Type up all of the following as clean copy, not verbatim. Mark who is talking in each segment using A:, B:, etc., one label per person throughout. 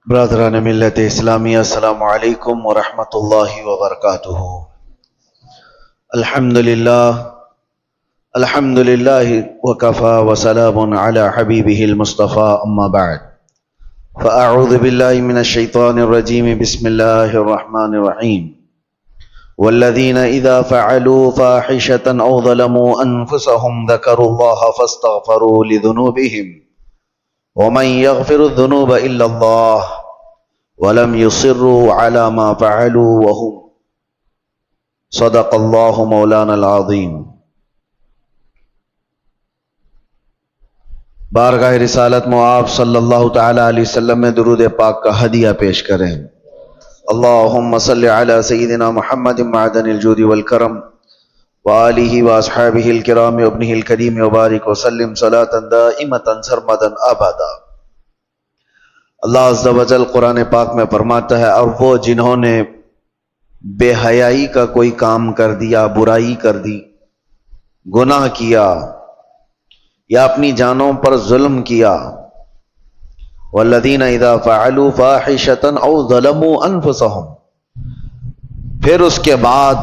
A: برادران ملت اسلامی، السلام علیکم ورحمۃ اللہ وبرکاتہ۔ الحمدللہ وکفى وسلام علی حبیبہ المصطفى، اما بعد فاعوذ باللہ من الشیطان الرجیم، بسم اللہ الرحمن الرحیم۔ والذین اذا فعلوا فاحشة او ظلموا انفسهم ذکروا اللہ فاستغفروا لذنوبہم ومن يغفر الذنوب الا اللہ ولم يصروا على ما فعلوا وهم صدق اللہ مولانا العظیم۔ بارگاہ رسالت میں آپ صلی اللہ تعالی علیہ وسلم میں درود پاک کا ہدیہ پیش کریں۔ اللہم صلی علی سیدنا محمد معدن الجود والکرم وآلہ واصحابہ الکرام وابنہ الکریم وبارک وسلم صلاۃ دائمۃ سرمدا ابدا۔ اللہ عز و جل قرآن پاک میں فرماتا ہے، اور وہ جنہوں نے بے حیائی کا کوئی کام کر دیا، برائی کر دی، گناہ کیا یا اپنی جانوں پر ظلم کیا، والذین اذا فعلوا فاحشة او ظلموا انفسهم، پھر اس کے بعد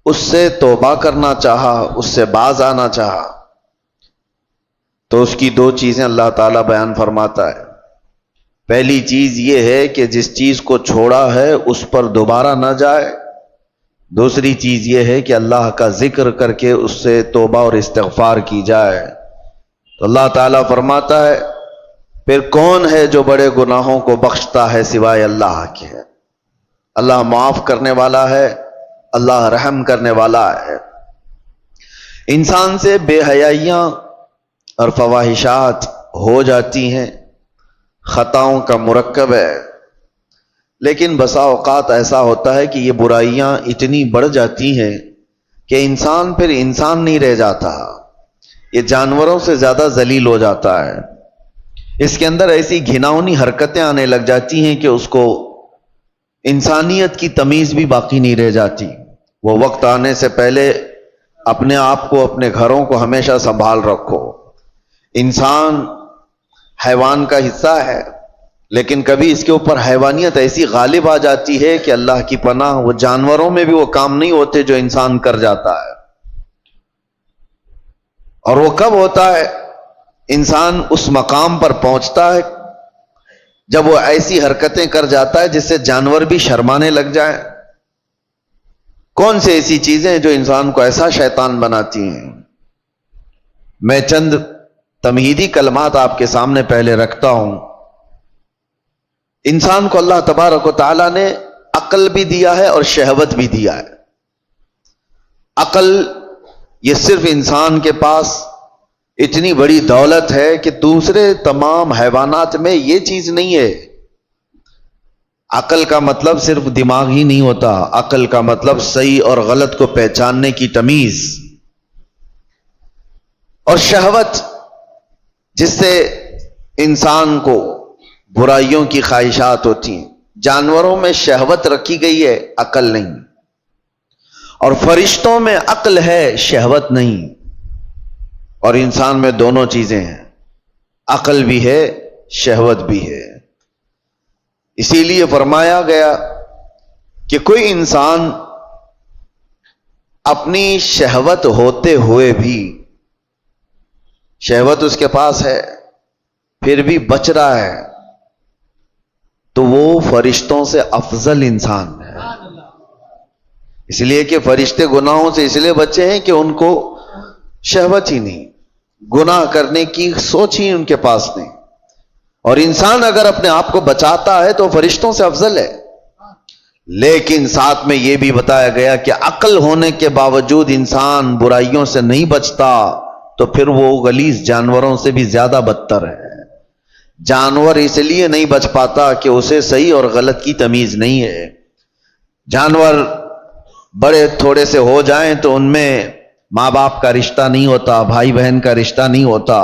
A: اس سے توبہ کرنا چاہا، اس سے باز آنا چاہا، تو اس کی دو چیزیں اللہ تعالیٰ بیان فرماتا ہے۔ پہلی چیز یہ ہے کہ جس چیز کو چھوڑا ہے اس پر دوبارہ نہ جائے۔ دوسری چیز یہ ہے کہ اللہ کا ذکر کر کے اس سے توبہ اور استغفار کی جائے۔ تو اللہ تعالیٰ فرماتا ہے، پھر کون ہے جو بڑے گناہوں کو بخشتا ہے سوائے اللہ کے؟ اللہ معاف کرنے والا ہے، اللہ رحم کرنے والا ہے۔ انسان سے بے حیائیاں اور فواحشات ہو جاتی ہیں، خطاؤں کا مرکب ہے، لیکن بسا اوقات ایسا ہوتا ہے کہ یہ برائیاں اتنی بڑھ جاتی ہیں کہ انسان پھر انسان نہیں رہ جاتا، یہ جانوروں سے زیادہ ذلیل ہو جاتا ہے۔ اس کے اندر ایسی گھناؤنی حرکتیں آنے لگ جاتی ہیں کہ اس کو انسانیت کی تمیز بھی باقی نہیں رہ جاتی۔ وہ وقت آنے سے پہلے اپنے آپ کو، اپنے گھروں کو ہمیشہ سنبھال رکھو۔ انسان حیوان کا حصہ ہے، لیکن کبھی اس کے اوپر حیوانیت ایسی غالب آ جاتی ہے کہ اللہ کی پناہ، وہ جانوروں میں بھی وہ کام نہیں ہوتے جو انسان کر جاتا ہے۔ اور وہ کب ہوتا ہے؟ انسان اس مقام پر پہنچتا ہے جب وہ ایسی حرکتیں کر جاتا ہے جس سے جانور بھی شرمانے لگ جائیں۔ کون سی ایسی چیزیں جو انسان کو ایسا شیطان بناتی ہیں؟ میں چند تمہیدی کلمات آپ کے سامنے پہلے رکھتا ہوں۔ انسان کو اللہ تبارک و تعالیٰ نے عقل بھی دیا ہے اور شہوت بھی دیا ہے۔ عقل یہ صرف انسان کے پاس اتنی بڑی دولت ہے کہ دوسرے تمام حیوانات میں یہ چیز نہیں ہے۔ عقل کا مطلب صرف دماغ ہی نہیں ہوتا، عقل کا مطلب صحیح اور غلط کو پہچاننے کی تمیز، اور شہوت جس سے انسان کو برائیوں کی خواہشات ہوتی ہیں۔ جانوروں میں شہوت رکھی گئی ہے، عقل نہیں، اور فرشتوں میں عقل ہے، شہوت نہیں، اور انسان میں دونوں چیزیں ہیں، عقل بھی ہے، شہوت بھی ہے۔ اسی لیے فرمایا گیا کہ کوئی انسان اپنی شہوت ہوتے ہوئے بھی، شہوت اس کے پاس ہے پھر بھی بچ رہا ہے، تو وہ فرشتوں سے افضل انسان ہے۔ اس لیے کہ فرشتے گناہوں سے اس لیے بچے ہیں کہ ان کو شہوت ہی نہیں، گناہ کرنے کی سوچ ہی ان کے پاس نہیں۔ اور انسان اگر اپنے آپ کو بچاتا ہے تو فرشتوں سے افضل ہے۔ لیکن ساتھ میں یہ بھی بتایا گیا کہ عقل ہونے کے باوجود انسان برائیوں سے نہیں بچتا تو پھر وہ غلیظ جانوروں سے بھی زیادہ بدتر ہے۔ جانور اس لیے نہیں بچ پاتا کہ اسے صحیح اور غلط کی تمیز نہیں ہے۔ جانور بڑے تھوڑے سے ہو جائیں تو ان میں ماں باپ کا رشتہ نہیں ہوتا، بھائی بہن کا رشتہ نہیں ہوتا۔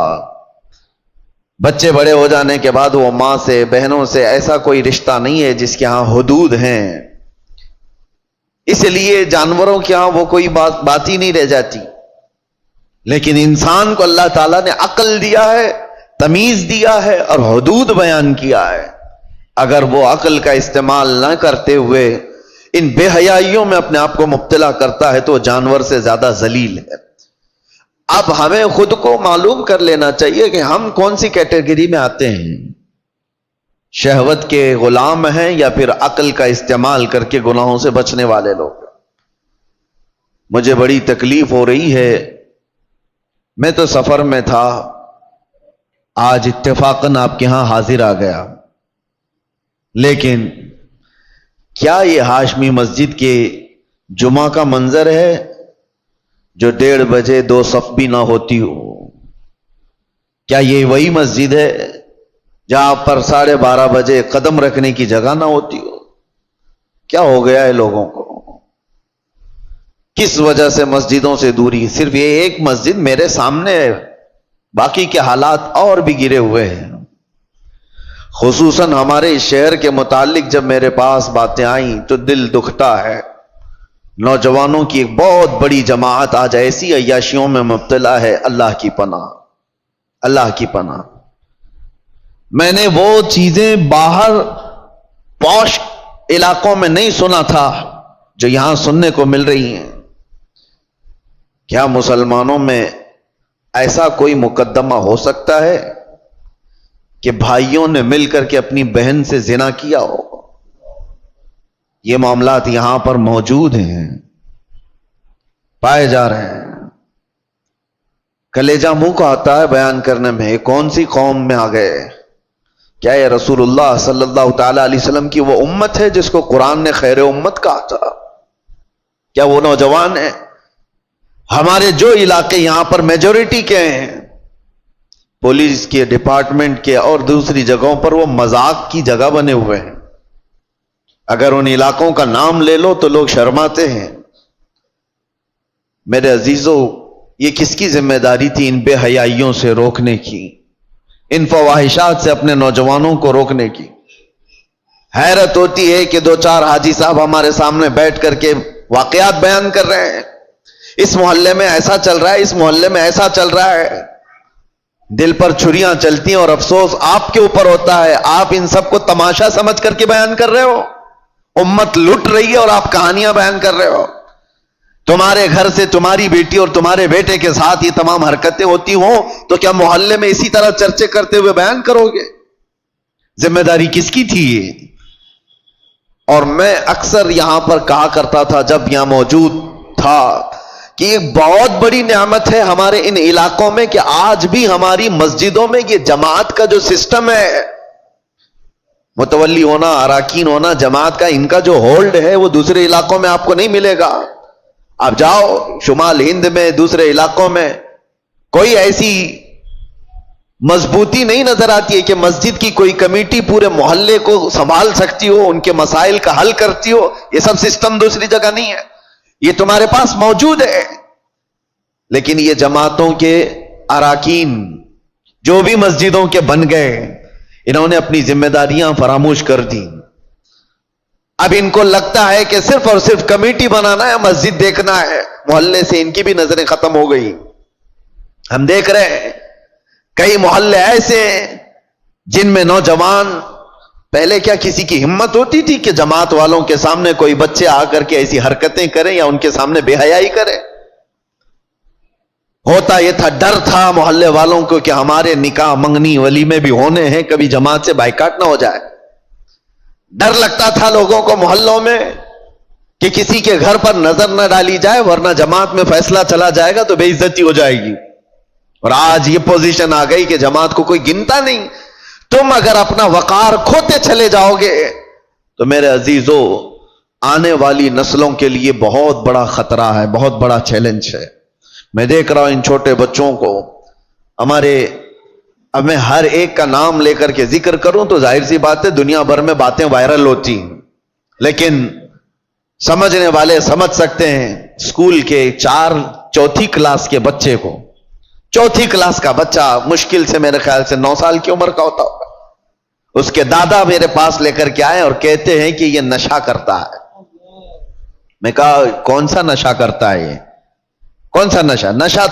A: بچے بڑے ہو جانے کے بعد وہ ماں سے، بہنوں سے ایسا کوئی رشتہ نہیں ہے جس کے ہاں حدود ہیں۔ اس لیے جانوروں کے ہاں وہ کوئی بات ہی نہیں رہ جاتی۔ لیکن انسان کو اللہ تعالیٰ نے عقل دیا ہے، تمیز دیا ہے اور حدود بیان کیا ہے. اگر وہ عقل کا استعمال نہ کرتے ہوئے ان بے حیائیوں میں اپنے آپ کو مبتلا کرتا ہے تو وہ جانور سے زیادہ ذلیل ہے. اب ہمیں خود کو معلوم کر لینا چاہیے کہ ہم کون سی کیٹیگری میں آتے ہیں. شہوت کے غلام ہیں یا پھر عقل کا استعمال کر کے گناہوں سے بچنے والے لوگ. مجھے بڑی تکلیف ہو رہی ہے. میں تو سفر میں تھا, آج اتفاقاً آپ کے ہاں حاضر آ گیا, لیکن کیا یہ ہاشمی مسجد کے جمعہ کا منظر ہے جو 1:30 بجے 2 صف بھی نہ ہوتی ہو؟ کیا یہ وہی مسجد ہے جہاں پر 12:30 بجے قدم رکھنے کی جگہ نہ ہوتی ہو؟ کیا ہو گیا ہے لوگوں کو؟ کس وجہ سے مسجدوں سے دوری؟ صرف یہ ایک مسجد میرے سامنے ہے, باقی کے حالات اور بھی گرے ہوئے ہیں. خصوصاً ہمارے شہر کے متعلق جب میرے پاس باتیں آئیں تو دل دکھتا ہے. نوجوانوں کی ایک بہت بڑی جماعت آج ایسی عیاشیوں میں مبتلا ہے. اللہ کی پناہ, اللہ کی پناہ. میں نے وہ چیزیں باہر پوش علاقوں میں نہیں سنا تھا جو یہاں سننے کو مل رہی ہیں. کیا مسلمانوں میں ایسا کوئی مقدمہ ہو سکتا ہے کہ بھائیوں نے مل کر کے اپنی بہن سے زنا کیا ہو؟ یہ معاملات یہاں پر موجود ہیں, پائے جا رہے ہیں. کلیجہ منہ کو آتا ہے بیان کرنے میں. کون سی قوم میں آ گئے؟ کیا یہ رسول اللہ صلی اللہ تعالی علیہ وسلم کی وہ امت ہے جس کو قرآن نے خیر امت کہا تھا؟ کیا وہ نوجوان ہیں؟ ہمارے جو علاقے یہاں پر میجورٹی کے ہیں, پولیس کے ڈپارٹمنٹ کے اور دوسری جگہوں پر وہ مذاق کی جگہ بنے ہوئے ہیں. اگر ان علاقوں کا نام لے لو تو لوگ شرماتے ہیں. میرے عزیزو, یہ کس کی ذمہ داری تھی ان بے حیائیوں سے روکنے کی, ان فواہشات سے اپنے نوجوانوں کو روکنے کی؟ حیرت ہوتی ہے کہ 2-4 حاجی صاحب ہمارے سامنے بیٹھ کر کے واقعات بیان کر رہے ہیں. اس محلے میں ایسا چل رہا ہے, اس محلے میں ایسا چل رہا ہے. دل پر چھریاں چلتی ہیں اور افسوس آپ کے اوپر ہوتا ہے. آپ ان سب کو تماشا سمجھ کر کے بیان کر رہے ہو. امت لٹ رہی ہے اور آپ کہانیاں بیان کر رہے ہو. تمہارے گھر سے تمہاری بیٹی اور تمہارے بیٹے کے ساتھ یہ تمام حرکتیں ہوتی ہوں تو کیا محلے میں اسی طرح چرچے کرتے ہوئے بیان کرو گے؟ ذمہ داری کس کی تھی یہ؟ اور میں اکثر یہاں پر کہا کرتا تھا جب یہاں موجود تھا کہ ایک بہت بڑی نعمت ہے ہمارے ان علاقوں میں کہ آج بھی ہماری مسجدوں میں یہ جماعت کا جو سسٹم ہے, متولی ہونا, اراکین ہونا, جماعت کا ان کا جو ہولڈ ہے وہ دوسرے علاقوں میں آپ کو نہیں ملے گا. آپ جاؤ شمال ہند میں, دوسرے علاقوں میں, کوئی ایسی مضبوطی نہیں نظر آتی ہے کہ مسجد کی کوئی کمیٹی پورے محلے کو سنبھال سکتی ہو, ان کے مسائل کا حل کرتی ہو. یہ سب سسٹم دوسری جگہ نہیں ہے, یہ تمہارے پاس موجود ہے. لیکن یہ جماعتوں کے اراکین جو بھی مسجدوں کے بن گئے, انہوں نے اپنی ذمہ داریاں فراموش کر دی. اب ان کو لگتا ہے کہ صرف اور صرف کمیٹی بنانا ہے, مسجد دیکھنا ہے. محلے سے ان کی بھی نظریں ختم ہو گئی. ہم دیکھ رہے ہیں کئی محلے ایسے ہیں جن میں نوجوان, پہلے کیا کسی کی ہمت ہوتی تھی کہ جماعت والوں کے سامنے کوئی بچے آ کر کے ایسی حرکتیں کریں یا ان کے سامنے بے حیائی کریں؟ ہوتا یہ تھا, ڈر تھا محلے والوں کو کہ ہمارے نکاح منگنی ولیمے بھی ہونے ہیں, کبھی جماعت سے بائیکاٹ نہ ہو جائے. ڈر لگتا تھا لوگوں کو محلوں میں کہ کسی کے گھر پر نظر نہ ڈالی جائے ورنہ جماعت میں فیصلہ چلا جائے گا تو بے عزتی ہو جائے گی. اور آج یہ پوزیشن آ گئی کہ جماعت کو کوئی گنتا نہیں. تم اگر اپنا وقار کھوتے چلے جاؤ گے تو میرے عزیزو آنے والی نسلوں کے لیے بہت بڑا خطرہ ہے, بہت بڑا چیلنج ہے. میں دیکھ رہا ہوں ان چھوٹے بچوں کو ہمارے, اب میں ہر ایک کا نام لے کر کے ذکر کروں تو ظاہر سی بات ہے دنیا بھر میں باتیں وائرل ہوتی ہیں, لیکن سمجھنے والے سمجھ سکتے ہیں. اسکول کے 4 کلاس کے بچے کو, 4 کلاس کا بچہ مشکل سے میرے خیال سے 9 سال کی عمر کا ہوتا ہوگا, اس کے دادا میرے پاس لے کر کے آئے اور کہتے ہیں کہ یہ نشہ کرتا ہے. میں کہا کون سا نشہ کرتا ہے یہ؟ کون سا نشہ؟ نشہ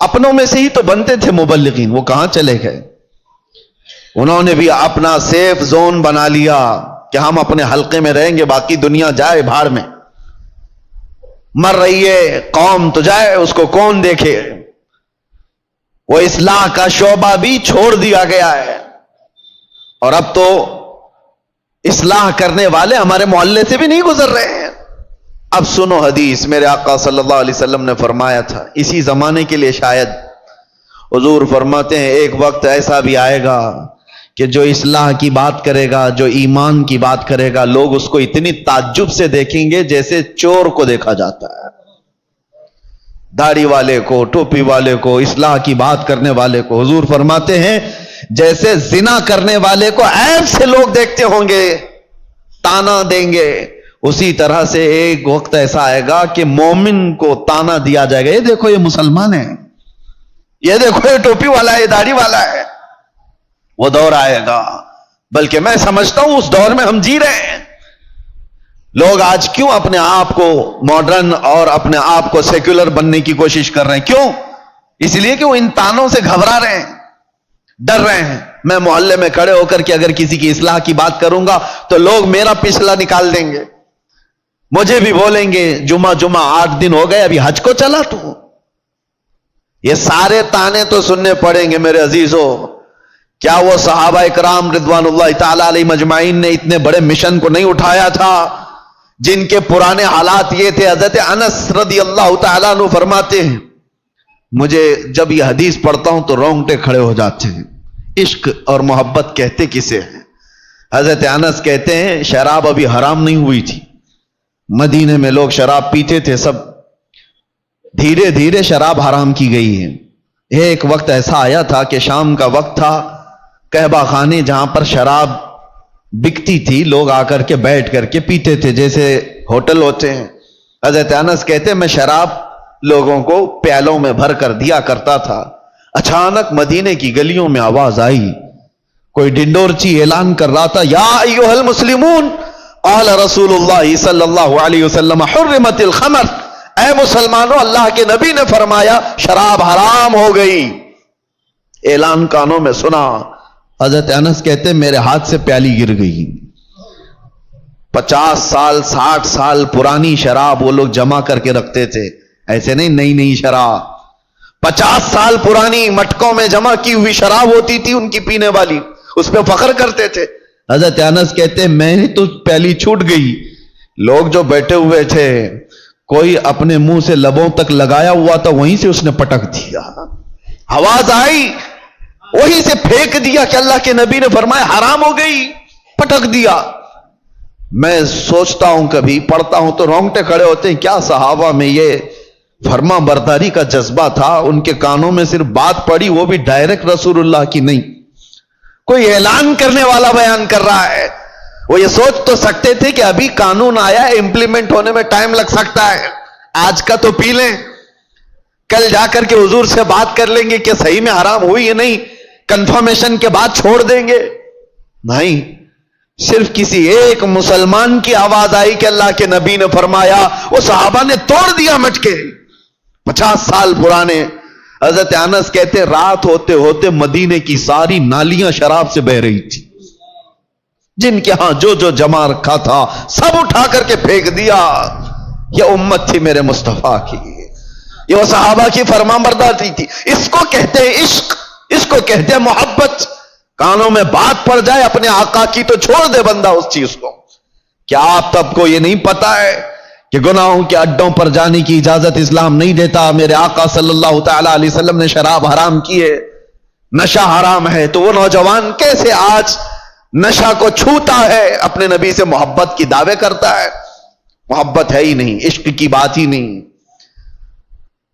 A: اپنوں میں سے ہی تو بنتے تھے مبلغین، وہ کہاں چلے گئے؟ انہوں نے بھی اپنا سیف زون بنا لیا کہ ہم اپنے حلقے میں رہیں گے، باقی دنیا جائے بھاڑ میں، مر رہی ہے قوم تو جائے، اس کو کون دیکھے۔ وہ اصلاح کا شعبہ بھی چھوڑ دیا گیا ہے، اور اب تو اصلاح کرنے والے ہمارے محلے سے بھی نہیں گزر رہے ہیں۔ اب سنو حدیث، میرے آقا صلی اللہ علیہ وسلم نے فرمایا تھا، اسی زمانے کے لیے شاید، حضور فرماتے ہیں ایک وقت ایسا بھی آئے گا کہ جو اصلاح کی بات کرے گا، جو ایمان کی بات کرے گا، لوگ اس کو اتنی تعجب سے دیکھیں گے جیسے چور کو دیکھا جاتا ہے۔ داڑھی والے کو، ٹوپی والے کو، اصلاح کی بات کرنے والے کو، حضور فرماتے ہیں جیسے زنا کرنے والے کو عیب سے لوگ دیکھتے ہوں گے، تانا دیں گے، اسی طرح سے ایک وقت ایسا آئے گا کہ مومن کو تانا دیا جائے گا، یہ دیکھو یہ مسلمان ہے، یہ دیکھو یہ ٹوپی والا ہے، یہ داڑھی والا ہے۔ وہ دور آئے گا، بلکہ میں سمجھتا ہوں اس دور میں ہم جی رہے ہیں۔ لوگ آج کیوں اپنے آپ کو ماڈرن اور اپنے آپ کو سیکولر بننے کی کوشش کر رہے ہیں؟ کیوں؟ اس لیے کہ وہ ان تانوں سے گھبرا رہے ہیں، ڈر رہے ہیں۔ میں محلے میں کھڑے ہو کر کے اگر کسی کی اصلاح کی بات کروں گا تو لوگ میرا پچھلا نکال دیں گے، مجھے بھی بولیں گے جمعہ 8 دن ہو گئے ابھی حج کو چلا تو۔ یہ سارے تانے تو سننے پڑیں گے میرے عزیزوں۔ کیا وہ صحابہ کرام رضوان اللہ تعالی علیہ مجمعین نے اتنے بڑے مشن کو نہیں اٹھایا تھا جن کے پرانے حالات یہ تھے؟ حضرت انس رضی اللہ تعالیٰ عنہ فرماتے ہیں مجھے جب یہ حدیث پڑھتا ہوں تو رونگٹے کھڑے ہو جاتے ہیں۔ عشق اور محبت کہتے کسے ہیں؟ حضرت انس کہتے ہیں شراب ابھی حرام نہیں ہوئی تھی، مدینے میں لوگ شراب پیتے تھے، سب دھیرے دھیرے شراب حرام کی گئی ہے۔ ایک وقت ایسا آیا تھا کہ شام کا وقت تھا، قہبہ خانے جہاں پر شراب بکتی تھی لوگ آ کر کے بیٹھ کر کے پیتے تھے جیسے ہوٹل ہوتے ہیں۔ حضرت انس کہتے ہیں میں شراب لوگوں کو پیالوں میں بھر کر دیا کرتا تھا۔ اچانک مدینے کی گلیوں میں آواز آئی، کوئی ڈنڈورچی اعلان کر رہا تھا یا ایھا المسلمون قال رسول اللہ صلی اللہ علیہ وسلم حرمت الخمر، اے مسلمانوں اللہ کے نبی نے فرمایا شراب حرام ہو گئی۔ اعلان کانوں میں سنا، حضرت انس کہتے ہیں میرے ہاتھ سے پیالی گر گئی۔ 50 سال 60 سال پرانی شراب وہ لوگ جمع کر کے رکھتے تھے، ایسے نہیں نئی نئی شراب، 50 سال پرانی مٹکوں میں جمع کی ہوئی شراب ہوتی تھی ان کی پینے والی، اس پہ فخر کرتے تھے۔ حضرت انس کہتے ہیں میں نے تو پیالی چھوٹ گئی، لوگ جو بیٹھے ہوئے تھے کوئی اپنے منہ سے لبوں تک لگایا ہوا تھا وہیں سے اس نے پٹک دیا، آواز آئی وہیں سے پھینک دیا کہ اللہ کے نبی نے فرمایا حرام ہو گئی، پٹک دیا۔ میں سوچتا ہوں کبھی پڑھتا ہوں تو رونگٹے کھڑے ہوتے ہیں، کیا صحابہ میں یہ فرما برداری کا جذبہ تھا؟ ان کے کانوں میں صرف بات پڑی، وہ بھی ڈائریکٹ رسول اللہ کی نہیں، کوئی اعلان کرنے والا بیان کر رہا ہے۔ وہ یہ سوچ تو سکتے تھے کہ ابھی قانون آیا ہے، امپلیمنٹ ہونے میں ٹائم لگ سکتا ہے، آج کا تو پی لیں، کل جا کر کے حضور سے بات کر لیں گے کہ صحیح میں حرام ہوئی یا نہیں، کنفرمیشن کے بعد چھوڑ دیں گے۔ نہیں، صرف کسی ایک مسلمان کی آواز آئی کہ اللہ کے نبی نے فرمایا، وہ صحابہ نے توڑ دیا مٹکے، 50 سال پرانے۔ حضرت انس کہتے رات ہوتے ہوتے مدینے کی ساری نالیاں شراب سے بہ رہی تھی، جن کے ہاں جو جو جمع رکھا تھا سب اٹھا کر کے پھینک دیا۔ یہ امت تھی میرے مصطفیٰ کی، یہ وہ صحابہ کی فرمانبرداری تھی۔ اس کو کہتے ہیں عشق، اس کو کہتے ہیں محبت۔ کانوں میں بات پڑ جائے اپنے آقا کی تو چھوڑ دے بندہ اس چیز کو۔ کیا آپ تب کو یہ نہیں پتا ہے کہ گناہوں کے اڈوں پر جانے کی اجازت اسلام نہیں دیتا؟ میرے آقا صلی اللہ تعالی علیہ وسلم نے شراب حرام کی ہے، نشہ حرام ہے، تو وہ نوجوان کیسے آج نشہ کو چھوتا ہے، اپنے نبی سے محبت کی دعوے کرتا ہے؟ محبت ہے ہی نہیں، عشق کی بات ہی نہیں۔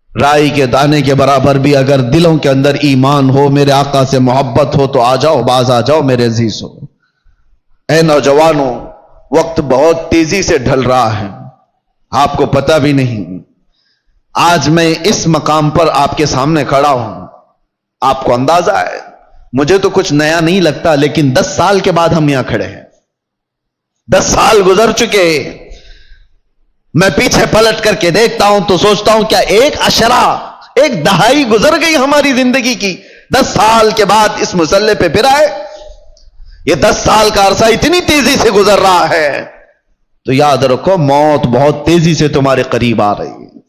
A: رائی کے دانے کے برابر بھی اگر دلوں کے اندر ایمان ہو، میرے آقا سے محبت ہو تو آ جاؤ، باز آ جاؤ میرے عزیز ہو۔ اے نوجوانوں، وقت بہت تیزی سے ڈھل رہا ہے، آپ کو پتہ بھی نہیں۔ آج میں اس مقام پر آپ کے سامنے کھڑا ہوں، آپ کو اندازہ ہے مجھے تو کچھ نیا نہیں لگتا، لیکن 10 سال کے بعد ہم یہاں کھڑے ہیں، 10 سال گزر چکے۔ میں پیچھے پلٹ کر کے دیکھتا ہوں تو سوچتا ہوں کیا ایک عشرہ ایک دہائی گزر گئی ہماری زندگی کی، 10 سال کے بعد اس مسئلے پہ پھر آئے. یہ 10 سال کا عرصہ اتنی تیزی سے گزر رہا ہے، تو یاد رکھو موت بہت تیزی سے تمہارے قریب آ رہی ہے،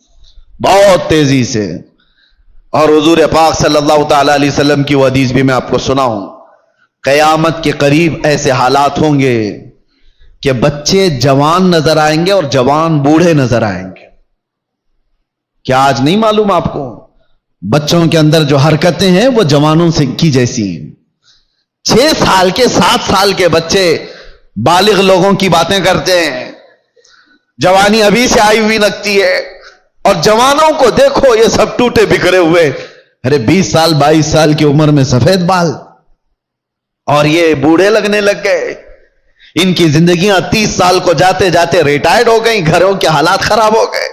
A: بہت تیزی سے. اور حضور پاک صلی اللہ تعالی علیہ وسلم کی وہ حدیث بھی میں آپ کو سناؤں، قیامت کے قریب ایسے حالات ہوں گے کہ بچے جوان نظر آئیں گے اور جوان بوڑھے نظر آئیں گے. کیا آج نہیں معلوم آپ کو؟ بچوں کے اندر جو حرکتیں ہیں وہ جوانوں سے کی جیسی ہیں. 6 سال کے 7 سال کے بچے بالغ لوگوں کی باتیں کرتے ہیں، جوانی ابھی سے آئی ہوئی لگتی ہے. اور جوانوں کو دیکھو یہ سب ٹوٹے بکھرے ہوئے، ارے 20 سال 22 سال کی عمر میں سفید بال، اور یہ بوڑھے لگنے لگ گئے. ان کی زندگیاں 30 سال کو جاتے جاتے ریٹائرڈ ہو گئیں، گھروں کے حالات خراب ہو گئے.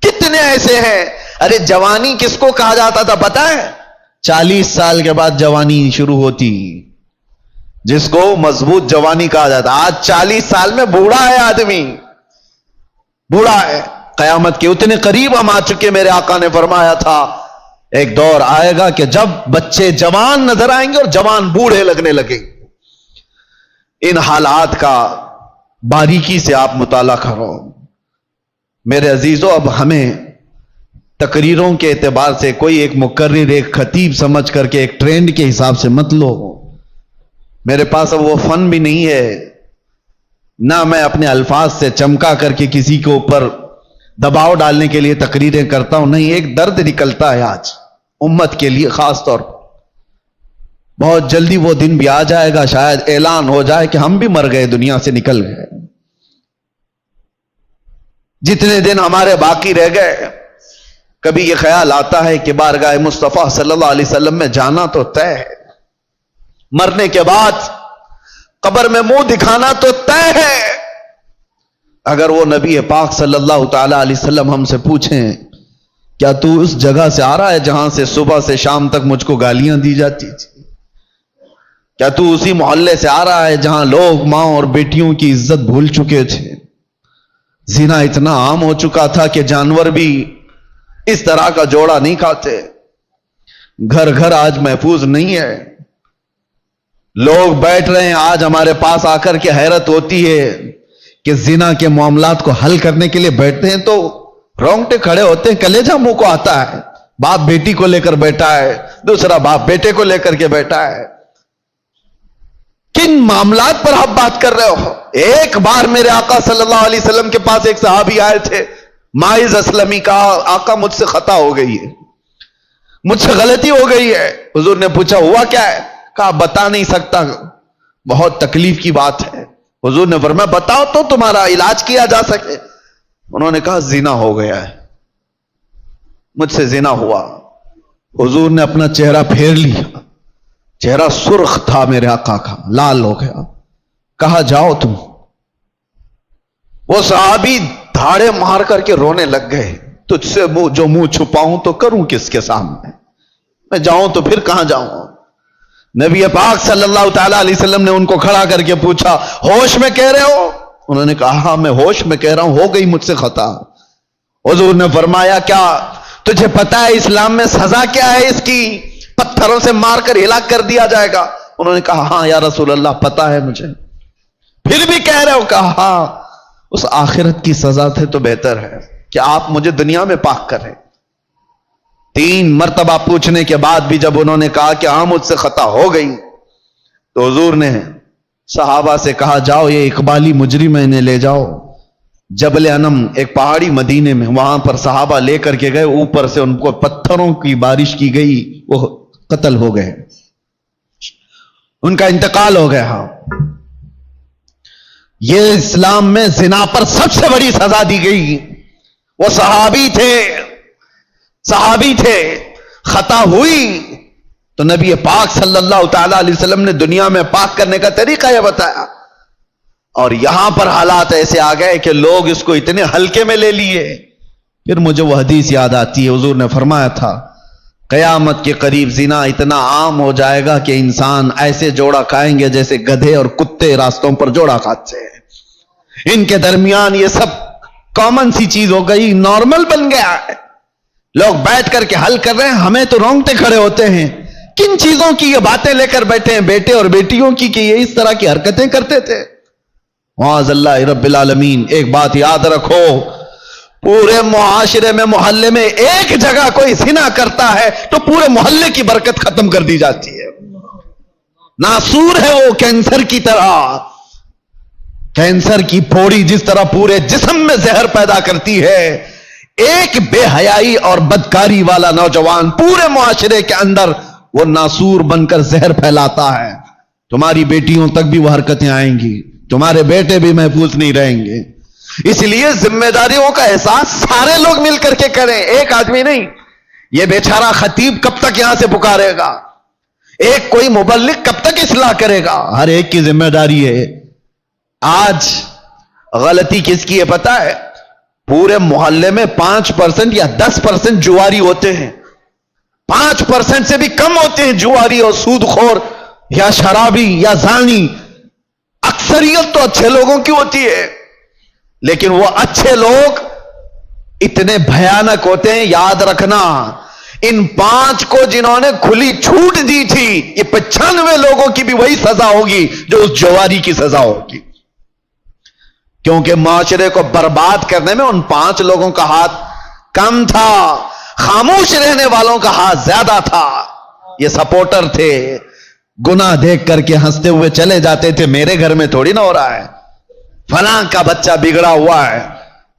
A: کتنے ایسے ہیں. ارے جوانی کس کو کہا جاتا تھا پتہ ہے؟ 40 سال کے بعد جوانی شروع ہوتی، جس کو مضبوط جوانی کہا جاتا. آج 40 سال میں بوڑھا ہے آدمی، بوڑھا ہے. قیامت کے اتنے قریب ہم آ چکے. میرے آقا نے فرمایا تھا ایک دور آئے گا کہ جب بچے جوان نظر آئیں گے اور جوان بوڑھے لگنے لگیں گے. ان حالات کا باریکی سے آپ مطالعہ کرو میرے عزیزو. اب ہمیں تقریروں کے اعتبار سے کوئی ایک مقرر ایک خطیب سمجھ کر کے ایک ٹرینڈ کے حساب سے مت لو. میرے پاس اب وہ فن بھی نہیں ہے، نہ میں اپنے الفاظ سے چمکا کر کے کسی کے اوپر دباؤ ڈالنے کے لیے تقریریں کرتا ہوں. نہیں، ایک درد نکلتا ہے آج امت کے لیے خاص طور پر. بہت جلدی وہ دن بھی آ جائے گا، شاید اعلان ہو جائے کہ ہم بھی مر گئے، دنیا سے نکل گئے. جتنے دن ہمارے باقی رہ گئے، کبھی یہ خیال آتا ہے کہ بارگاہ مصطفیٰ صلی اللہ علیہ وسلم میں جانا تو طے ہے، مرنے کے بعد قبر میں منہ دکھانا تو طے ہے. اگر وہ نبی پاک صلی اللہ تعالی علیہ وسلم ہم سے پوچھیں کیا تو اس جگہ سے آ رہا ہے جہاں سے صبح سے شام تک مجھ کو گالیاں دی جاتی تھی؟ کیا تو اسی محلے سے آ رہا ہے جہاں لوگ ماں اور بیٹیوں کی عزت بھول چکے تھے؟ زنا اتنا عام ہو چکا تھا کہ جانور بھی اس طرح کا جوڑا نہیں کھاتے. گھر گھر آج محفوظ نہیں ہے. لوگ بیٹھ رہے ہیں آج ہمارے پاس آ کر کے حیرت ہوتی ہے کہ زنا کے معاملات کو حل کرنے کے لیے بیٹھتے ہیں تو رونگٹے کھڑے ہوتے ہیں، کلیجہ منہ کو آتا ہے. باپ بیٹی کو لے کر بیٹھا ہے، دوسرا باپ بیٹے کو لے کر کے بیٹھا ہے. کن معاملات پر آپ بات کر رہے ہو؟ ایک بار میرے آقا صلی اللہ علیہ وسلم کے پاس ایک صحابی آئے تھے، ماعز اسلمی، کہا آقا مجھ سے خطا ہو گئی ہے، مجھ سے غلطی ہو گئی ہے. حضور نے پوچھا ہوا کیا ہے؟ کہا بتا نہیں سکتا، بہت تکلیف کی بات ہے. حضور نے فرمایا بتاؤ تو تمہارا علاج کیا جا سکے. انہوں نے کہا زنا ہو گیا ہے، مجھ سے زنا ہوا. حضور نے اپنا چہرہ پھیر لیا، چہرہ سرخ تھا میرے آقا کا، لال ہو گیا. کہا جاؤ تم. وہ صحابی دھاڑے مار کر کے رونے لگ گئے. تجھ سے جو منہ چھپاؤں تو کروں کس کے سامنے؟ میں جاؤں تو پھر کہاں جاؤں؟ نبی پاک صلی اللہ تعالی علیہ وسلم نے ان کو کھڑا کر کے پوچھا ہوش میں کہہ رہے ہو؟ انہوں نے کہا ہاں میں ہوش میں کہہ رہا ہوں، ہو گئی مجھ سے خطا. حضور نے فرمایا کیا تجھے پتا ہے اسلام میں سزا کیا ہے اس کی؟ پتھروں سے مار کر ہلاک کر دیا جائے گا. انہوں نے کہا ہاں یا رسول اللہ پتا ہے مجھے. پھر بھی کہہ رہے ہو؟ کہا ہاں، اس آخرت کی سزا سے تو بہتر ہے کہ آپ مجھے دنیا میں پاک کریں. 3 مرتبہ پوچھنے کے بعد بھی جب انہوں نے کہا کہ ہاں مجھ سے خطا ہو گئی، تو حضور نے صحابہ سے کہا جاؤ یہ اقبالی مجرم انہیں لے جاؤ جبل انم، ایک پہاڑی مدینے میں، وہاں پر صحابہ لے کر کے گئے. اوپر سے ان کو پتھروں کی بارش کی گئی، وہ قتل ہو گئے، ان کا انتقال ہو گیا. یہ اسلام میں زنا پر سب سے بڑی سزا دی گئی. وہ صحابی تھے، خطا ہوئی تو نبی پاک صلی اللہ تعالی علیہ وسلم نے دنیا میں پاک کرنے کا طریقہ یہ بتایا. اور یہاں پر حالات ایسے آ گئے کہ لوگ اس کو اتنے ہلکے میں لے لیے. پھر مجھے وہ حدیث یاد آتی ہے، حضور نے فرمایا تھا قیامت کے قریب زنا اتنا عام ہو جائے گا کہ انسان ایسے جوڑا کھائیں گے جیسے گدھے اور کتے راستوں پر جوڑا کھاتے ہیں. ان کے درمیان یہ سب کامن سی چیز ہو گئی، نارمل بن گیا ہے. لوگ بیٹھ کر کے حل کر رہے ہیں، ہمیں تو رونگٹے کھڑے ہوتے ہیں. کن چیزوں کی یہ باتیں لے کر بیٹھے ہیں بیٹے اور بیٹیوں کی کہ یہ اس طرح کی حرکتیں کرتے تھے. معاذ اللہ رب العالمین. ایک بات یاد رکھو، پورے معاشرے میں محلے میں ایک جگہ کوئی زنا کرتا ہے تو پورے محلے کی برکت ختم کر دی جاتی ہے. ناسور ہے وہ کینسر کی طرح. کینسر کی پھوڑی جس طرح پورے جسم میں زہر پیدا کرتی ہے، ایک بے حیائی اور بدکاری والا نوجوان پورے معاشرے کے اندر وہ ناسور بن کر زہر پھیلاتا ہے. تمہاری بیٹیوں تک بھی وہ حرکتیں آئیں گی، تمہارے بیٹے بھی محفوظ نہیں رہیں گے. اس لیے ذمہ داریوں کا احساس سارے لوگ مل کر کے کریں، ایک آدمی نہیں. یہ بیچارہ خطیب کب تک یہاں سے پکارے گا؟ ایک کوئی مبلغ کب تک اصلاح کرے گا؟ ہر ایک کی ذمہ داری ہے. آج غلطی کس کی ہے پتا ہے؟ پورے محلے میں 5% یا 10% جواری ہوتے ہیں. 5% سے بھی کم ہوتے ہیں جواری اور سود خور یا شرابی یا زانی. اکثریت تو اچھے لوگوں کی ہوتی ہے، لیکن وہ اچھے لوگ اتنے بھیانک ہوتے ہیں. یاد رکھنا، ان 5 کو جنہوں نے کھلی چھوٹ دی تھی، یہ 95 لوگوں کی بھی وہی سزا ہوگی جو اس جواری کی سزا ہوگی. کیونکہ معاشرے کو برباد کرنے میں ان 5 لوگوں کا ہاتھ کم تھا، خاموش رہنے والوں کا ہاتھ زیادہ تھا. یہ سپورٹر تھے، گناہ دیکھ کر کے ہنستے ہوئے چلے جاتے تھے. میرے گھر میں تھوڑی نہ ہو رہا ہے، فلاں کا بچہ بگڑا ہوا ہے،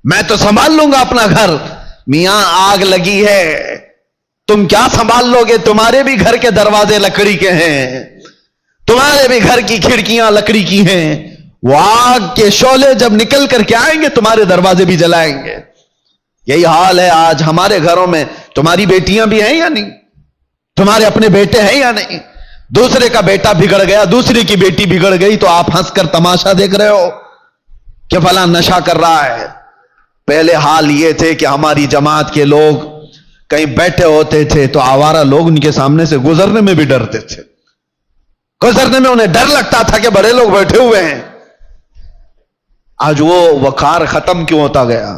A: میں تو سنبھال لوں گا اپنا گھر. میاں آگ لگی ہے، تم کیا سنبھال لو گے؟ تمہارے بھی گھر کے دروازے لکڑی کے ہیں، تمہارے بھی گھر کی کھڑکیاں لکڑی کی ہیں. وہ آگ کے شعلے جب نکل کر کے آئیں گے تمہارے دروازے بھی جلائیں گے. یہی حال ہے آج ہمارے گھروں میں. تمہاری بیٹیاں بھی ہیں یا نہیں؟ تمہارے اپنے بیٹے ہیں یا نہیں؟ دوسرے کا بیٹا بگڑ گیا، دوسرے کی بیٹی بگڑ گئی تو آپ ہنس کر تماشا دیکھ رہے ہو کہ فلاں نشہ کر رہا ہے. پہلے حال یہ تھے کہ ہماری جماعت کے لوگ کہیں بیٹھے ہوتے تھے تو آوارہ لوگ ان کے سامنے سے گزرنے میں بھی ڈرتے تھے. گزرنے میں انہیں ڈر لگتا تھا کہ بڑے لوگ بیٹھے ہوئے ہیں. آج وہ وقار ختم کیوں ہوتا گیا؟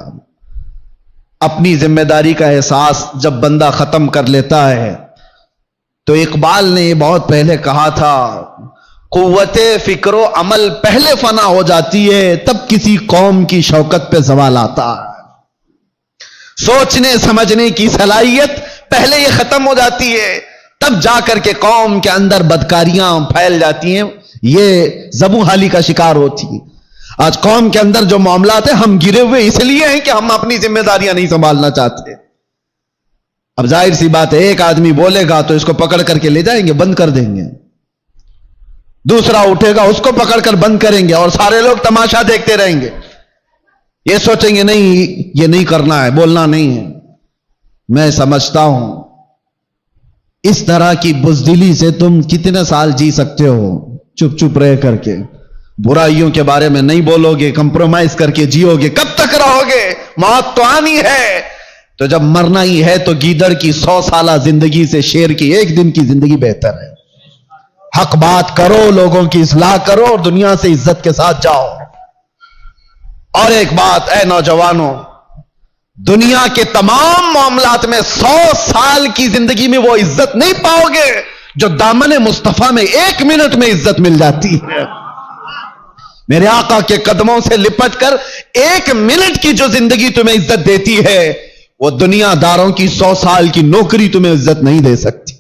A: اپنی ذمہ داری کا احساس جب بندہ ختم کر لیتا ہے تو اقبال نے یہ بہت پہلے کہا تھا، قوت فکر و عمل پہلے فنا ہو جاتی ہے تب کسی قوم کی شوکت پہ زوال آتا ہے. سوچنے سمجھنے کی صلاحیت پہلے یہ ختم ہو جاتی ہے تب جا کر کے قوم کے اندر بدکاریاں پھیل جاتی ہیں، یہ زبوں حالی کا شکار ہوتی ہے. آج قوم کے اندر جو معاملات ہیں ہم گرے ہوئے اس لیے ہیں کہ ہم اپنی ذمہ داریاں نہیں سنبھالنا چاہتے. اب ظاہر سی بات ہے، ایک آدمی بولے گا تو اس کو پکڑ کر کے لے جائیں گے، بند کر دیں گے. دوسرا اٹھے گا اس کو پکڑ کر بند کریں گے اور سارے لوگ تماشا دیکھتے رہیں گے. یہ سوچیں گے نہیں یہ نہیں کرنا ہے، بولنا نہیں ہے. میں سمجھتا ہوں اس طرح کی بزدلی سے تم کتنے سال جی سکتے ہو؟ چپ چپ رہ کر کے برائیوں کے بارے میں نہیں بولو گے، کمپرومائز کر کے جیو گے، کب تک رہو گے؟ موت تو آنی ہے. تو جب مرنا ہی ہے تو گیدڑ کی 100 سالہ زندگی سے شیر کی 1 دن کی زندگی بہتر ہے. حق بات کرو، لوگوں کی اصلاح کرو اور دنیا سے عزت کے ساتھ جاؤ. اور ایک بات اے نوجوانوں، دنیا کے تمام معاملات میں 100 سال کی زندگی میں وہ عزت نہیں پاؤ گے جو دامن مصطفیٰ میں 1 منٹ میں عزت مل جاتی ہے. میرے آقا کے قدموں سے لپٹ کر 1 منٹ کی جو زندگی تمہیں عزت دیتی ہے وہ دنیا داروں کی 100 سال کی نوکری تمہیں عزت نہیں دے سکتی.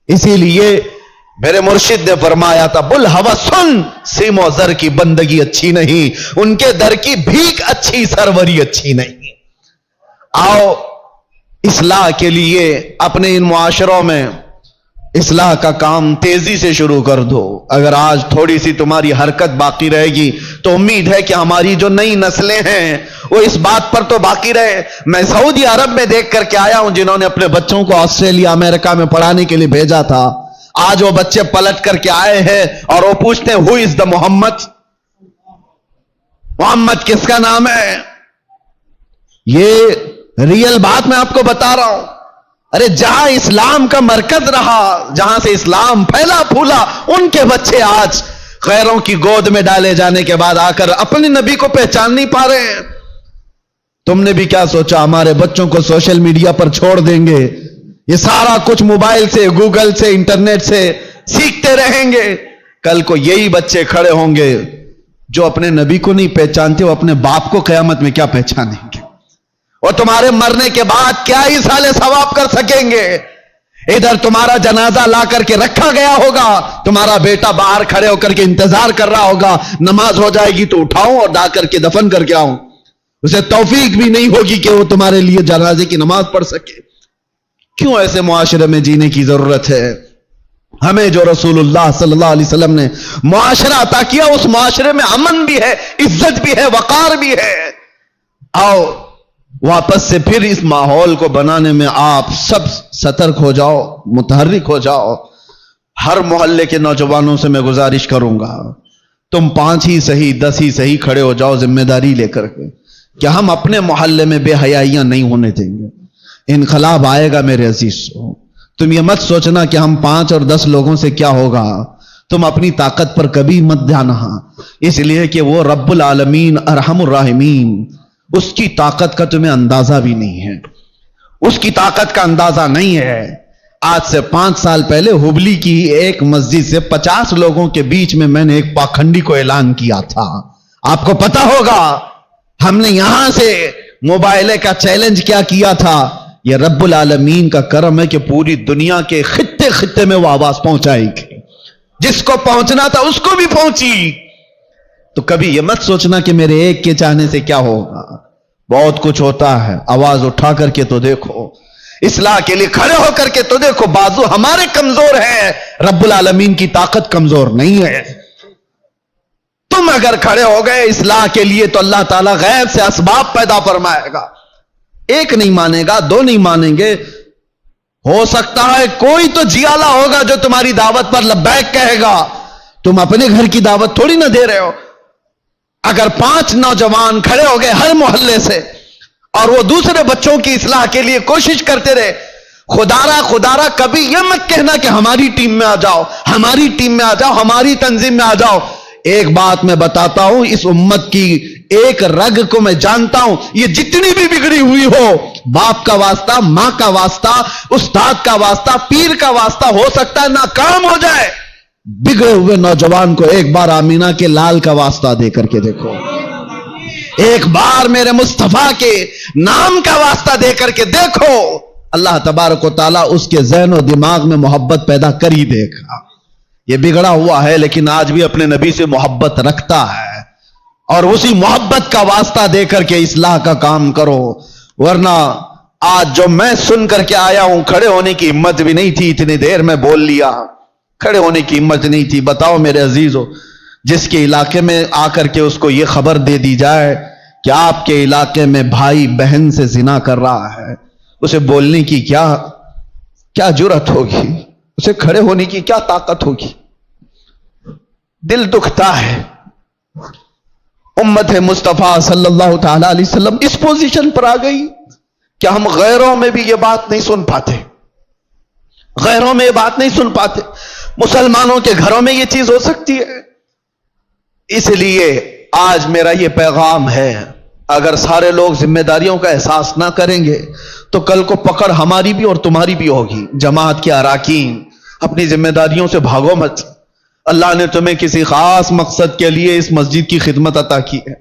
A: اسی لیے میرے مرشد نے فرمایا تھا، بل ہوا سن سیم و زر کی بندگی اچھی نہیں، ان کے در کی بھیک اچھی سروری اچھی نہیں. آؤ اصلاح کے لیے اپنے ان معاشروں میں اصلاح کا کام تیزی سے شروع کر دو. اگر آج تھوڑی سی تمہاری حرکت باقی رہے گی تو امید ہے کہ ہماری جو نئی نسلیں ہیں وہ اس بات پر تو باقی رہے. میں سعودی عرب میں دیکھ کر کے آیا ہوں جنہوں نے اپنے بچوں کو آسٹریلیا امریکہ میں پڑھانے کے لیے بھیجا تھا. آج وہ بچے پلٹ کر کے آئے ہیں اور وہ پوچھتے ہیں ہو از دا محمد؟ محمد کس کا نام ہے؟ یہ ریئل بات میں آپ کو بتا رہا ہوں. ارے جہاں اسلام کا مرکز رہا، جہاں سے اسلام پھیلا پھولا، ان کے بچے آج غیروں کی گود میں ڈالے جانے کے بعد آ کر اپنے نبی کو پہچان نہیں پا رہے ہیں.
B: تم نے بھی کیا سوچا ہمارے بچوں کو سوشل میڈیا پر چھوڑ دیں گے، یہ سارا کچھ موبائل سے، گوگل سے، انٹرنیٹ سے سیکھتے رہیں گے؟ کل کو یہی بچے کھڑے ہوں گے جو اپنے نبی کو نہیں پہچانتے، وہ اپنے باپ کو قیامت میں کیا پہچانیں گے؟ اور تمہارے مرنے کے بعد کیا ایصال ثواب کر سکیں گے؟ ادھر تمہارا جنازہ لا کر کے رکھا گیا ہوگا، تمہارا بیٹا باہر کھڑے ہو کر کے انتظار کر رہا ہوگا، نماز ہو جائے گی تو اٹھاؤں اور لا کر کے دفن کر کے آؤں، اسے توفیق بھی نہیں ہوگی کہ وہ تمہارے لیے جنازے کی نماز پڑھ سکے۔ کیوں ایسے معاشرے میں جینے کی ضرورت ہے؟ ہمیں جو رسول اللہ صلی اللہ علیہ وسلم نے معاشرہ عطا کیا، اس معاشرے میں امن بھی ہے، عزت بھی ہے، وقار بھی ہے۔ آؤ واپس سے پھر اس ماحول کو بنانے میں آپ سب سترک ہو جاؤ، متحرک ہو جاؤ۔ ہر محلے کے نوجوانوں سے میں گزارش کروں گا، تم 5 ہی صحیح 10 ہی صحیح کھڑے ہو جاؤ ذمہ داری لے کر کے کہ ہم اپنے محلے میں بے حیائیاں نہیں ہونے دیں گے۔ انقلاب آئے گا میرے عزیزو۔ تم یہ مت سوچنا کہ ہم 5 اور 10 لوگوں سے کیا ہوگا، تم اپنی طاقت پر کبھی مت جانا، اس لیے کہ وہ رب العالمین ارحم الراحمین، اس کی طاقت کا تمہیں اندازہ بھی نہیں ہے، اس کی طاقت کا اندازہ نہیں ہے۔ آج سے 5 سال پہلے ہبلی کی ایک مسجد سے 50 لوگوں کے بیچ میں نے ایک پاکھنڈی کو اعلان کیا تھا، آپ کو پتا ہوگا۔ ہم نے یہاں سے موبائلے کا چیلنج کیا کیا تھا؟ یہ رب العالمین کا کرم ہے کہ پوری دنیا کے خطے خطے میں وہ آواز پہنچائے گی، جس کو پہنچنا تھا اس کو بھی پہنچی۔ تو کبھی یہ مت سوچنا کہ میرے ایک کے چاہنے سے کیا ہوگا، بہت کچھ ہوتا ہے۔ آواز اٹھا کر کے تو دیکھو، اصلاح کے لیے کھڑے ہو کر کے تو دیکھو۔ بازو ہمارے کمزور ہیں، رب العالمین کی طاقت کمزور نہیں ہے۔ تم اگر کھڑے ہو گئے اصلاح کے لیے تو اللہ تعالیٰ غیب سے اسباب پیدا فرمائے گا۔ ایک نہیں مانے گا، 2 نہیں مانیں گے، ہو سکتا ہے کوئی تو جیالا ہوگا جو تمہاری دعوت پر لبیک کہے گا۔ تم اپنے گھر کی دعوت تھوڑی نہ دے رہے ہو۔ اگر 5 نوجوان کھڑے ہو گئے ہر محلے سے اور وہ دوسرے بچوں کی اصلاح کے لیے کوشش کرتے رہے، خدارا کبھی یہ مت کہنا کہ ہماری ٹیم میں آ جاؤ، ہماری ٹیم میں آ جاؤ، ہماری تنظیم میں آ جاؤ۔ ایک بات میں بتاتا ہوں، اس امت کی ایک رگ کو میں جانتا ہوں، یہ جتنی بھی بگڑی ہوئی ہو، باپ کا واسطہ، ماں کا واسطہ، استاد کا واسطہ، پیر کا واسطہ، ہو سکتا ہے ناکام ہو جائے۔ بگڑے ہوئے نوجوان کو ایک بار آمینہ کے لال کا واسطہ دے کر کے دیکھو، ایک بار میرے مصطفیٰ کے نام کا واسطہ دے کر کے دیکھو، اللہ تبارک و تعالیٰ اس کے ذہن و دماغ میں محبت پیدا کر ہی دے گا۔ یہ بگڑا ہوا ہے لیکن آج بھی اپنے نبی سے محبت رکھتا ہے، اور اسی محبت کا واسطہ دے کر کے اصلاح کا کام کرو۔ ورنہ آج جو میں سن کر کے آیا ہوں، کھڑے ہونے کی ہمت بھی نہیں تھی، اتنی دیر میں بول لیا، کھڑے ہونے کی ہمت نہیں تھی۔ بتاؤ میرے عزیزو، جس کے علاقے میں آ کر کے اس کو یہ خبر دے دی جائے کہ آپ کے علاقے میں بھائی بہن سے زنا کر رہا ہے، اسے بولنے کی کیا جرأت ہوگی، اسے کھڑے ہونے کی کیا طاقت ہوگی؟ دل دکھتا ہے۔ امت مصطفیٰ صلی اللہ تعالی علیہ وسلم اس پوزیشن پر آ گئی کہ ہم غیروں میں بھی یہ بات نہیں سن پاتے، غیروں میں یہ بات نہیں سن پاتے۔ مسلمانوں کے گھروں میں یہ چیز ہو سکتی ہے۔ اس لیے آج میرا یہ پیغام ہے، اگر سارے لوگ ذمہ داریوں کا احساس نہ کریں گے تو کل کو پکڑ ہماری بھی اور تمہاری بھی ہوگی۔ جماعت کے اراکین، اپنی ذمہ داریوں سے بھاگو مت۔ اللہ نے تمہیں کسی خاص مقصد کے لیے اس مسجد کی خدمت عطا کی ہے،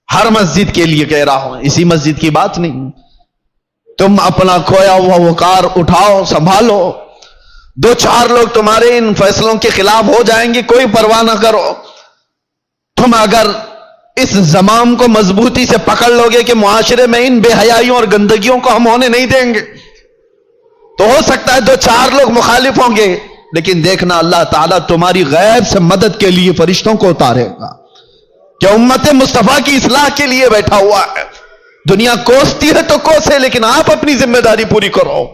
B: ہر مسجد کے لیے کہہ رہا ہوں، اسی مسجد کی بات نہیں۔ تم اپنا کھویا ہوا وقار اٹھاؤ، سنبھالو۔ 2-4 لوگ تمہارے ان فیصلوں کے خلاف ہو جائیں گے، کوئی پرواہ نہ کرو۔ تم اگر اس زمام کو مضبوطی سے پکڑ لو گے کہ معاشرے میں ان بے حیائیوں اور گندگیوں کو ہم ہونے نہیں دیں گے، تو ہو سکتا ہے 2-4 لوگ مخالف ہوں گے، لیکن دیکھنا اللہ تعالیٰ تمہاری غیب سے مدد کے لیے فرشتوں کو اتارے گا کہ امت مصطفیٰ کی اصلاح کے لیے بیٹھا ہوا ہے۔ دنیا کوستی ہے تو کوسے، لیکن آپ اپنی ذمہ داری پوری کرو۔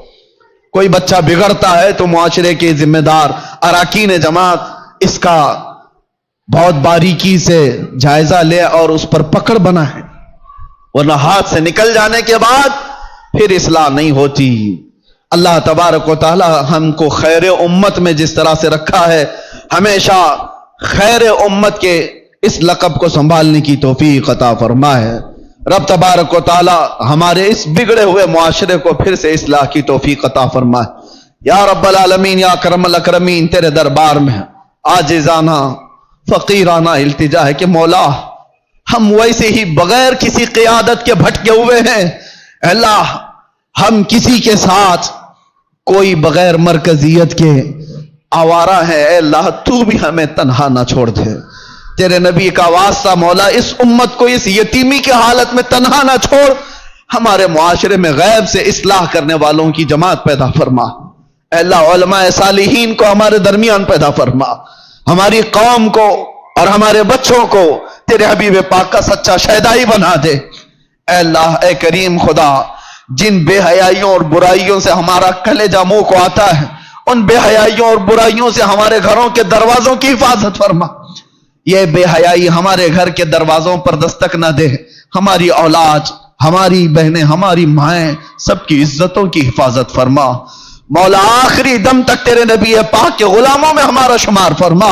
B: کوئی بچہ بگڑتا ہے تو معاشرے کے ذمہ دار اراکین جماعت اس کا بہت باریکی سے جائزہ لے اور اس پر پکڑ بنا ہے، ورنہ ہاتھ سے نکل جانے کے بعد پھر اصلاح نہیں ہوتی۔ اللہ تبارک و تعالی ہم کو خیر امت میں جس طرح سے رکھا ہے، ہمیشہ خیر امت کے اس لقب کو سنبھالنے کی توفیق عطا فرمائے۔ رب تبارک و تعالی ہمارے اس بگڑے ہوئے معاشرے کو پھر سے اصلاح کی توفیق عطا فرمائے. یا رب العالمین، یا اکرم الاکرمین، تیرے دربار میں عاجزانہ فقیرانہ التجا ہے کہ مولا ہم ویسے ہی بغیر کسی قیادت کے بھٹکے ہوئے ہیں. اللہ ہم کسی کے ساتھ کوئی بغیر مرکزیت کے آوارہ ہے. اے اللہ تو بھی ہمیں تنہا نہ چھوڑ دے. تیرے نبی کا واسطہ مولا اس امت کو اس یتیمی کی حالت میں تنہا نہ چھوڑ. ہمارے معاشرے میں غیب سے اصلاح کرنے والوں کی جماعت پیدا فرما. اے اللہ علماء صالحین کو ہمارے درمیان پیدا فرما. ہماری قوم کو اور ہمارے بچوں کو تیرے حبیب پاک کا سچا شہدائی بنا دے. اے اللہ اے کریم خدا، جن بے حیائیوں اور برائیوں سے ہمارا کلیجہ منہ کو آتا ہے، ان بے حیائیوں اور برائیوں سے ہمارے گھروں کے دروازوں کی حفاظت فرما. یہ بے حیائی ہمارے گھر کے دروازوں پر دستک نہ دے. ہماری اولاد، ہماری بہنیں، ہماری مائیں، سب کی عزتوں کی حفاظت فرما. مولا آخری دم تک تیرے نبی پاک کے غلاموں میں ہمارا شمار فرما،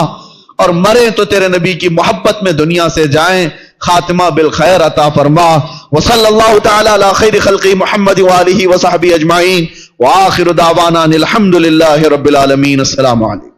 B: اور مرے تو تیرے نبی کی محبت میں دنیا سے جائیں. خاتمہ بالخیر عطا فرما. وصلی اللہ تعالی علی خیر خلقی محمد وآلہ وصحبہ اجمعین، وآخر دعوانا الحمد للہ رب العالمین. السلام علیکم.